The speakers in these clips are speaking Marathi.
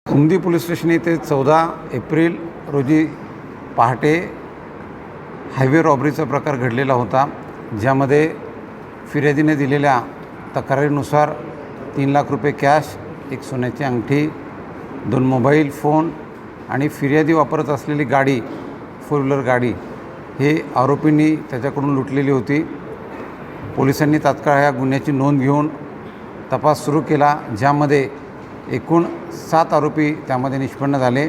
उमदी पोलीस स्टेशन येथे 14 एप्रिल रोजी पहाटे हायवे रॉबरीचा प्रकार घडलेला होता, ज्यामध्ये फिर्यादीने दिलेल्या तक्रारीनुसार 3 लाख रुपये कॅश, एक सोन्याची अंगठी, 2 मोबाईल फोन आणि फिर्यादी वापरत असलेली गाडी, 4 व्हीलर गाडी हे आरोपींनी त्याच्याकडून लुटलेली होती। पोलिसांनी तात्काळ या गुन्ह्याची नोंद घेऊन तपास सुरू केला, ज्यामध्ये एकूण 7 आरोपी त्यामध्ये निष्पन्न झाले।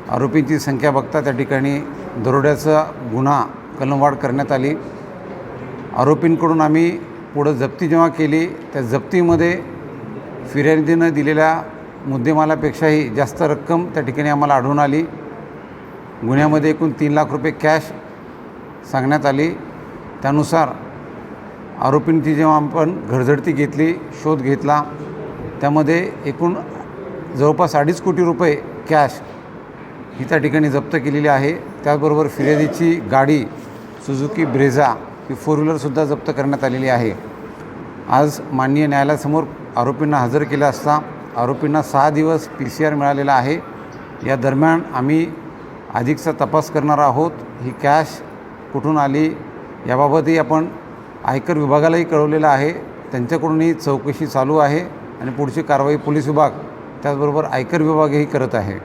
आरोपींची संख्या बघता त्या ठिकाणी दरोड्याचा गुन्हा कलमवाढ करण्यात आली। आरोपींकडून आम्ही पुढे जप्ती जेव्हा केली, त्या जप्तीमध्ये फिर्यादीनं दिलेल्या मुद्देमालापेक्षाही जास्त रक्कम त्या ठिकाणी आम्हाला आढळून आली। गुन्ह्यामध्ये एकूण 3 लाख रुपये कॅश सांगण्यात आली। त्यानुसार आरोपींची जेव्हा आपण घरझडती घेतली, शोध घेतला, त्यामध्ये एकूण जवळपास 2.5 कोटी रुपये कॅश ही त्या ठिकाणी जप्त केलेली आहे। त्याचबरोबर फिर्यादीची गाडी सुझुकी ब्रेझा ही 4 व्हीलरसुद्धा जप्त करण्यात आलेली आहे। आज माननीय न्यायालयासमोर आरोपींना हजर केलं असता आरोपींना 6 दिवस PCR मिळालेला आहे। या दरम्यान आम्ही अधिकचा तपास करणार आहोत। ही कॅश कुठून आली याबाबतही आपण आयकर विभागालाही कळवलेलं आहे। त्यांच्याकडूनही चौकशी चालू आहे आणि पुढची कारवाई पोलीस विभाग त्याचबरोबर आयकर विभागही करत आहे।